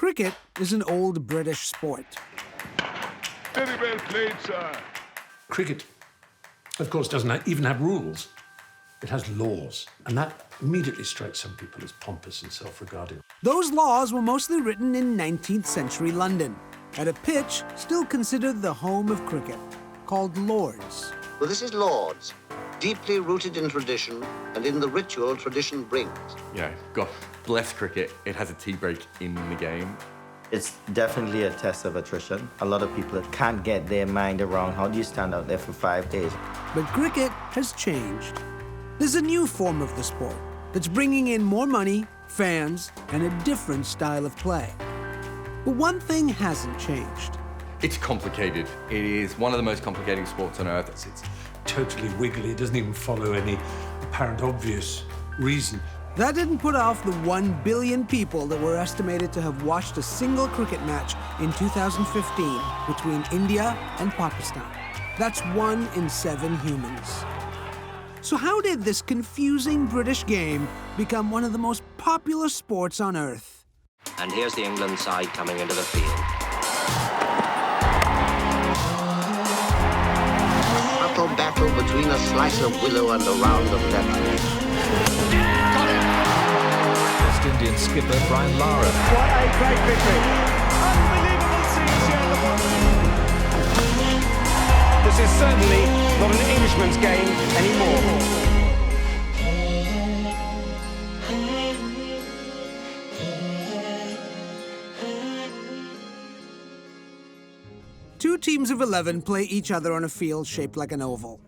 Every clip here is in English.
Cricket is an old British sport. Very well played, sir. Cricket, of course, doesn't even have rules. It has laws, and that immediately strikes some people as pompous and self-regarding. Those laws were mostly written in 19th century London, at a pitch still considered the home of cricket, called Lord's. Well, this is Lord's, deeply rooted in tradition and in the ritual tradition brings. Yeah, God bless cricket. It has a tea break in the game. It's definitely a test of attrition. A lot of people can't get their mind around how do you stand out there for 5 days. But cricket has changed. There's a new form of the sport that's bringing in more money, fans, and a different style of play. But one thing hasn't changed. It's complicated. It is one of the most complicated sports on earth. It's totally wiggly. It doesn't even follow any apparent obvious reason. That didn't put off the 1 billion people that were estimated to have watched a single cricket match in 2015 between India and Pakistan. That's 1 in 7 humans. So how did this confusing British game become one of the most popular sports on earth? And here's the England side coming into the field. Subtle battle between a slice of willow and a round of lemon. West Indian skipper Brian Lara. What a great victory. Unbelievable scenes here at the bottom. This is certainly not an Englishman's game anymore. Two teams of 11 play each other on a field shaped like an oval.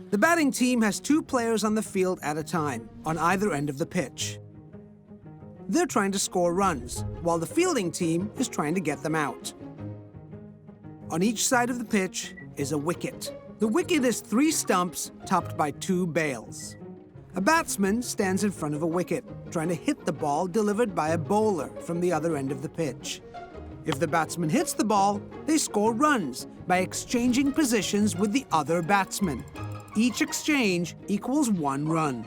The batting team has 2 players on the field at a time, on either end of the pitch. They're trying to score runs, while the fielding team is trying to get them out. On each side of the pitch is a wicket. The wicket is 3 stumps topped by 2 bails. A batsman stands in front of a wicket, trying to hit the ball delivered by a bowler from the other end of the pitch. If the batsman hits the ball, they score runs by exchanging positions with the other batsman. Each exchange equals 1 run.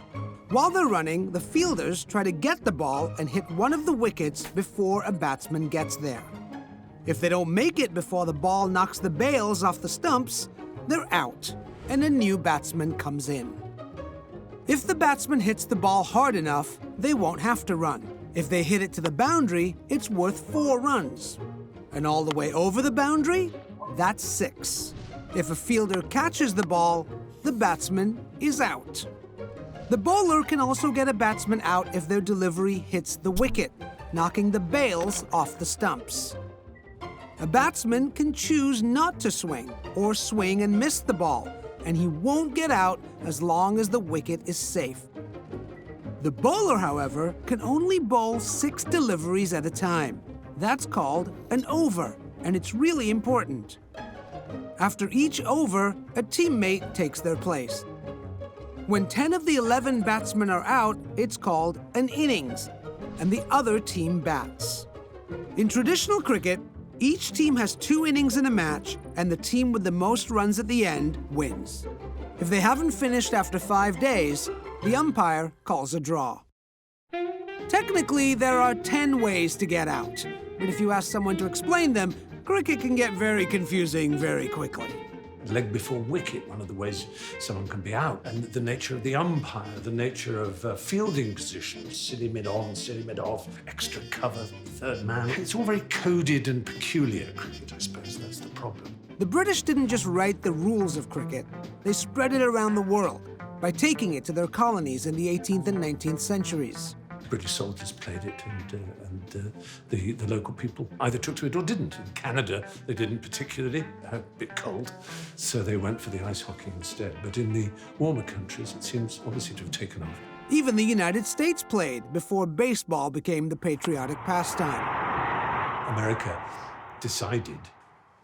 While they're running, the fielders try to get the ball and hit one of the wickets before a batsman gets there. If they don't make it before the ball knocks the bails off the stumps, they're out, and a new batsman comes in. If the batsman hits the ball hard enough, they won't have to run. If they hit it to the boundary, it's worth 4 runs. And all the way over the boundary, that's 6. If a fielder catches the ball, the batsman is out. The bowler can also get a batsman out if their delivery hits the wicket, knocking the bails off the stumps. A batsman can choose not to swing, or swing and miss the ball, and he won't get out as long as the wicket is safe. The bowler, however, can only bowl 6 deliveries at a time. That's called an over, and it's really important. After each over, a teammate takes their place. When 10 of the 11 batsmen are out, it's called an innings, and the other team bats. In traditional cricket, each team has 2 innings in a match, and the team with the most runs at the end wins. If they haven't finished after 5 days, the umpire calls a draw. Technically, there are 10 ways to get out, but if you ask someone to explain them, cricket can get very confusing very quickly. Leg before wicket, one of the ways someone can be out, and the nature of the umpire, the nature of fielding positions, city mid-on, city mid-off, extra cover, third man. It's all very coded and peculiar, cricket, I suppose. That's the problem. The British didn't just write the rules of cricket, they spread it around the world by taking it to their colonies in the 18th and 19th centuries. British soldiers played it, and the local people either took to it or didn't. In Canada, they didn't particularly, a bit cold, so they went for the ice hockey instead. But in the warmer countries, it seems obviously to have taken off. Even the United States played before baseball became the patriotic pastime. America decided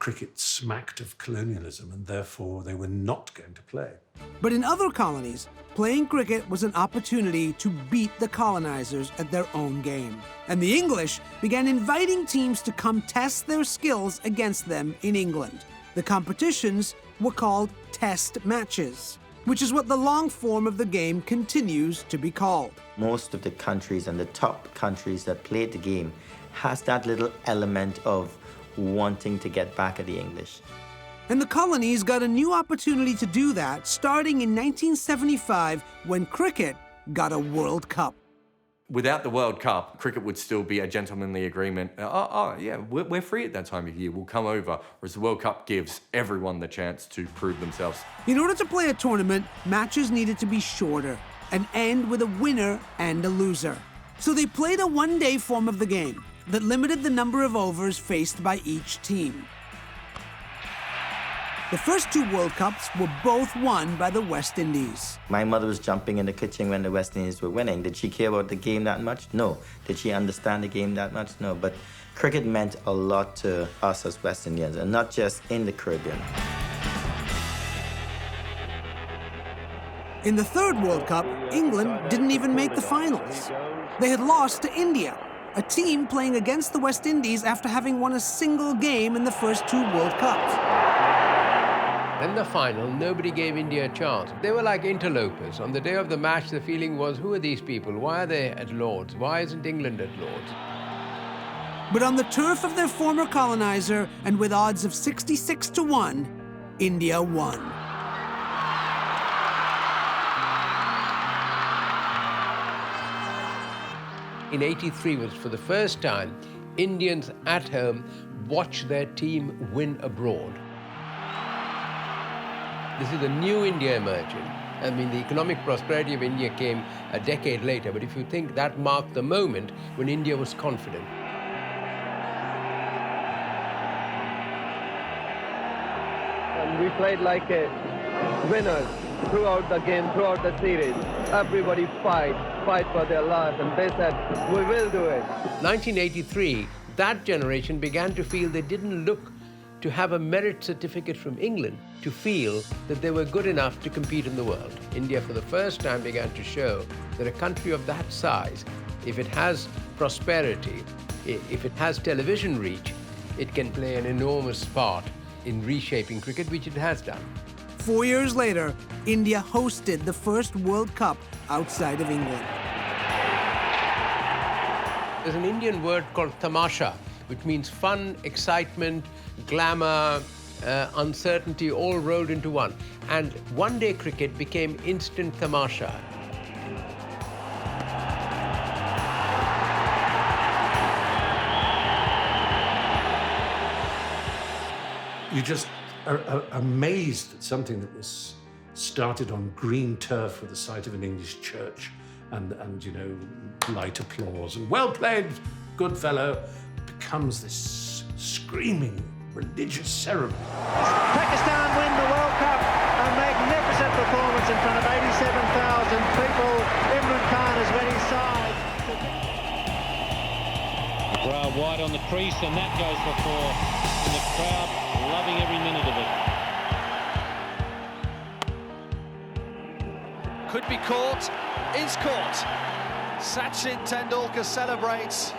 cricket smacked of colonialism, and therefore they were not going to play. But in other colonies, playing cricket was an opportunity to beat the colonizers at their own game. And the English began inviting teams to come test their skills against them in England. The competitions were called test matches, which is what the long form of the game continues to be called. Most of the countries and the top countries that played the game has that little element of wanting to get back at the English. And the colonies got a new opportunity to do that starting in 1975 when cricket got a World Cup. Without the World Cup, cricket would still be a gentlemanly agreement. Yeah, we're free at that time of year. We'll come over. Whereas the World Cup gives everyone the chance to prove themselves. In order to play a tournament, matches needed to be shorter and end with a winner and a loser. So they played a one-day form of the game that limited the number of overs faced by each team. The first two World Cups were both won by the West Indies. My mother was jumping in the kitchen when the West Indies were winning. Did she care about the game that much? No. Did she understand the game that much? No. But cricket meant a lot to us as West Indians, and not just in the Caribbean. In the third World Cup, England didn't even make the finals. They had lost to India, a team playing against the West Indies after having won a single game in the first two World Cups. In the final, nobody gave India a chance. They were like interlopers. On the day of the match, the feeling was, who are these people? Why are they at Lord's? Why isn't England at Lord's? But on the turf of their former colonizer, and with odds of 66-1, India won. In '83 was for the first time, Indians at home watched their team win abroad. This is a new India emerging. I mean, the economic prosperity of India came a decade later, but if you think that marked the moment when India was confident. And we played like winners throughout the game, throughout the series. Everybody fight for their life, and they said, we will do it. 1983, that generation began to feel they didn't look to have a merit certificate from England to feel that they were good enough to compete in the world. India, for the first time, began to show that a country of that size, if it has prosperity, if it has television reach, it can play an enormous part in reshaping cricket, which it has done. 4 years later, India hosted the first World Cup outside of England. There's an Indian word called tamasha, which means fun, excitement, glamour, uncertainty, all rolled into one. And one-day cricket became instant tamasha. You just are amazed at something that was started on green turf with the sight of an English church and you know, light applause and well played, good fellow, becomes this screaming religious ceremony. Pakistan win the World Cup. A magnificent performance in front of 87,000 people. Imran Khan has led his side. McGrath wide on the crease, and that goes for four. And the crowd loving every minute of it. Could be caught, is caught. Sachin Tendulkar celebrates.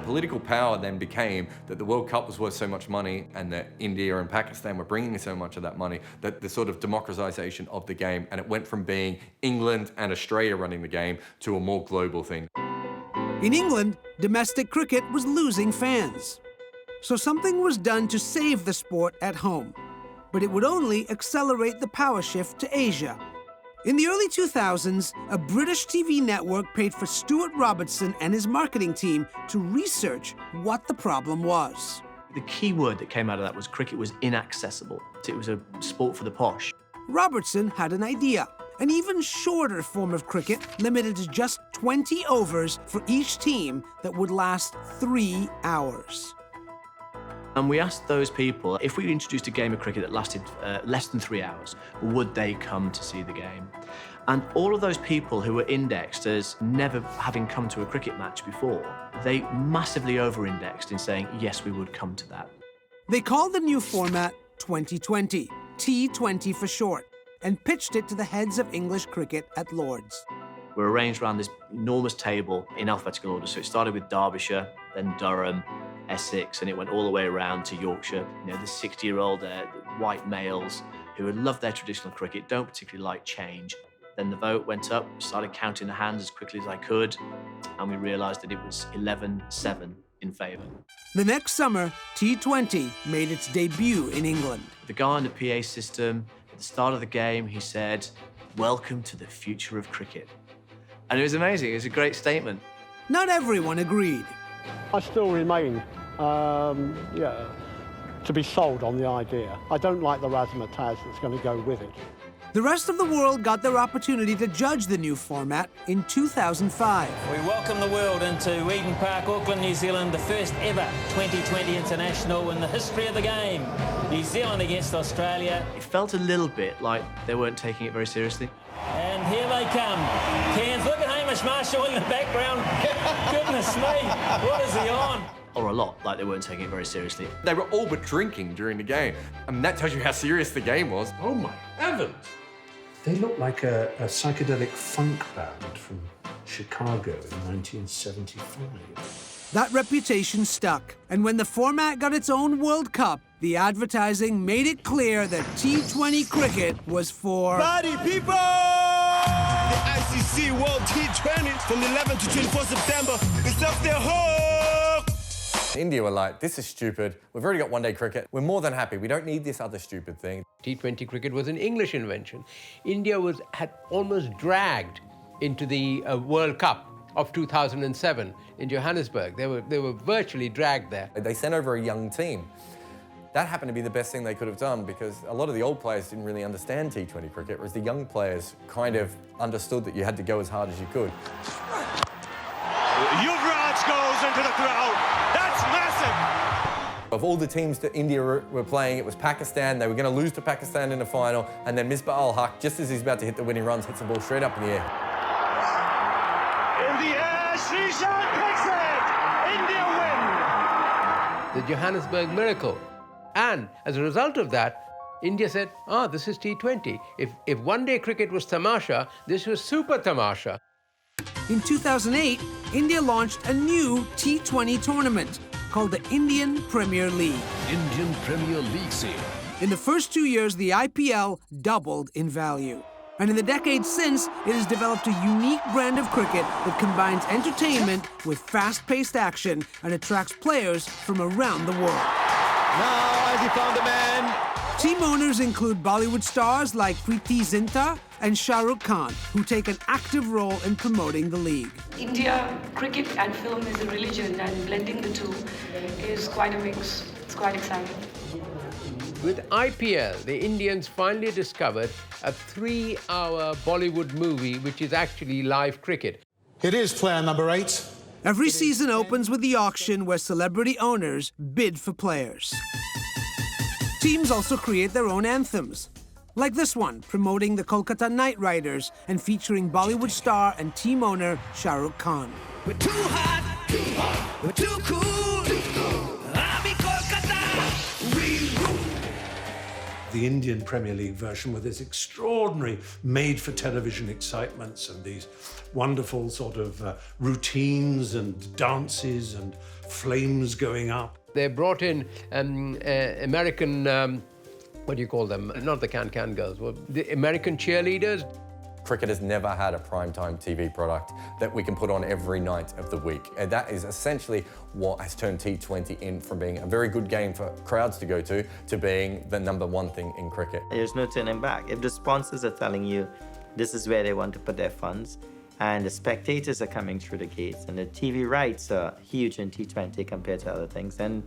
Political power then became that the World Cup was worth so much money and that India and Pakistan were bringing so much of that money, that the sort of democratization of the game, and it went from being England and Australia running the game to a more global thing. In England, domestic cricket was losing fans. So something was done to save the sport at home, but it would only accelerate the power shift to Asia. In the early 2000s, a British TV network paid for Stuart Robertson and his marketing team to research what the problem was. The key word that came out of that was cricket was inaccessible. It was a sport for the posh. Robertson had an idea, an even shorter form of cricket limited to just 20 overs for each team that would last 3 hours. And we asked those people, if we introduced a game of cricket that lasted less than 3 hours, would they come to see the game? And all of those people who were indexed as never having come to a cricket match before, they massively over-indexed in saying, yes, we would come to that. They called the new format 2020, T20 for short, and pitched it to the heads of English cricket at Lord's. We're arranged around this enormous table in alphabetical order. So it started with Derbyshire, then Durham, Essex, and it went all the way around to Yorkshire. You know, the 60-year-old white males who had loved their traditional cricket, don't particularly like change. Then the vote went up, started counting the hands as quickly as I could, and we realised that it was 11-7 in favour. The next summer, T20 made its debut in England. The guy on the PA system, at the start of the game, he said, "Welcome to the future of cricket." And it was amazing. It was a great statement. Not everyone agreed. I still remain, to be sold on the idea. I don't like the razzmatazz that's going to go with it. The rest of the world got their opportunity to judge the new format in 2005. We welcome the world into Eden Park, Auckland, New Zealand, the first ever 2020 international in the history of the game. New Zealand against Australia. It felt a little bit like they weren't taking it very seriously. And here they come. Cairns, look at Hamish Marshall in the background. Goodness me, what is he on? Or a lot, like they weren't taking it very seriously. They were all but drinking during the game. I mean, that tells you how serious the game was. Oh my heavens! They look like a psychedelic funk band from Chicago in 1975. That reputation stuck, and when the format got its own World Cup, the advertising made it clear that T20 cricket was for... Party people! The ICC World T20 from the 11th to 24th September is off their hook! India were like, this is stupid. We've already got one-day cricket. We're more than happy. We don't need this other stupid thing. T20 cricket was an English invention. India had almost dragged into the World Cup of 2007 in Johannesburg. They were virtually dragged there. They sent over a young team. That happened to be the best thing they could have done because a lot of the old players didn't really understand T20 cricket, whereas the young players kind of understood that you had to go as hard as you could. Yuvraj goes into the crowd. That's massive. Of all the teams that India were playing, it was Pakistan. They were going to lose to Pakistan in the final, and then Misbah-ul-Haq, just as he's about to hit the winning runs, hits the ball straight up in the air. In the air, Srishant takes it. India win. The Johannesburg miracle. And as a result of that, India said, this is T20. If one-day cricket was tamasha, this was super tamasha. In 2008, India launched a new T20 tournament called the Indian Premier League. Indian Premier League scene. In the first 2 years, the IPL doubled in value. And in the decades since, it has developed a unique brand of cricket that combines entertainment with fast-paced action and attracts players from around the world. Now, has he found a man? Team owners include Bollywood stars like Preeti Zinta and Shah Rukh Khan, who take an active role in promoting the league. India, cricket and film is a religion, and blending the two is quite a mix. It's quite exciting. With IPL, the Indians finally discovered a 3-hour Bollywood movie which is actually live cricket. It is player number 8. Every season opens with the auction where celebrity owners bid for players. Teams also create their own anthems, like this one, promoting the Kolkata Knight Riders and featuring Bollywood star and team owner Shah Rukh Khan. We're too hot, we're too cool, I'm in Kolkata, we rule. The Indian Premier League version with its extraordinary made-for-television excitements and these wonderful sort of routines and dances and flames going up. They brought in American, what do you call them? Not the can-can girls, the American cheerleaders. Cricket has never had a primetime TV product that we can put on every night of the week. And that is essentially what has turned T20 in from being a very good game for crowds to go to being the #1 thing in cricket. There's no turning back. If the sponsors are telling you this is where they want to put their funds, and the spectators are coming through the gates, and the TV rights are huge in T20 compared to other things, then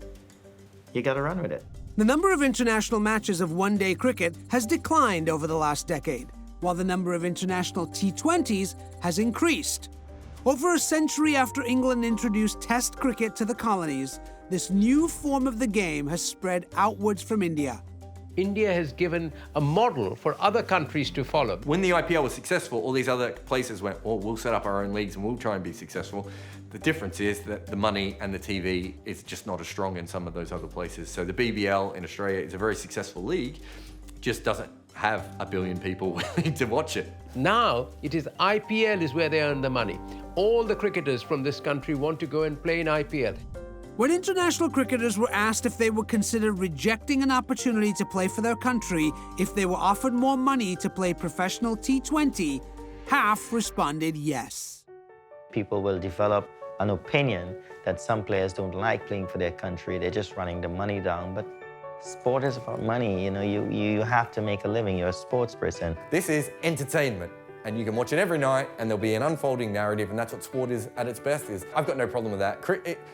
you got to run with it. The number of international matches of one-day cricket has declined over the last decade, while the number of international T20s has increased. Over a century after England introduced Test cricket to the colonies, this new form of the game has spread outwards from India. India has given a model for other countries to follow. When the IPL was successful, all these other places went, well, we'll set up our own leagues and we'll try and be successful. The difference is that the money and the TV is just not as strong in some of those other places. So the BBL in Australia is a very successful league, just doesn't have 1 billion people willing to watch it. Now, it is IPL is where they earn the money. All the cricketers from this country want to go and play in IPL. When international cricketers were asked if they would consider rejecting an opportunity to play for their country if they were offered more money to play professional T20, half responded yes. People will develop an opinion that some players don't like playing for their country. They're just running the money down. But sport is about money. You know, you have to make a living. You're a sports person. This is entertainment. And you can watch it every night, and there'll be an unfolding narrative, and that's what sport is at its best. I've got no problem with that.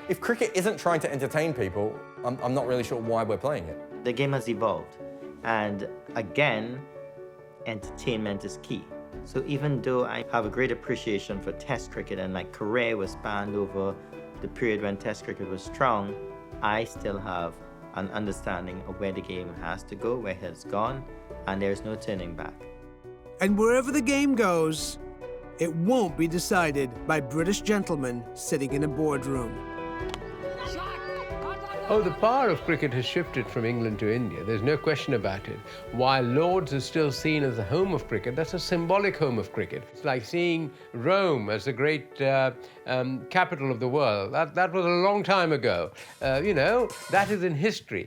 If cricket isn't trying to entertain people, I'm not really sure why we're playing it. The game has evolved, and again, entertainment is key. So even though I have a great appreciation for Test cricket, and my career was spanned over the period when Test cricket was strong, I still have an understanding of where the game has to go, where it has gone, and there's no turning back. And wherever the game goes, it won't be decided by British gentlemen sitting in a boardroom. Oh, the power of cricket has shifted from England to India. There's no question about it. While Lord's is still seen as the home of cricket, that's a symbolic home of cricket. It's like seeing Rome as the great capital of the world. That was a long time ago. You know, that is in history.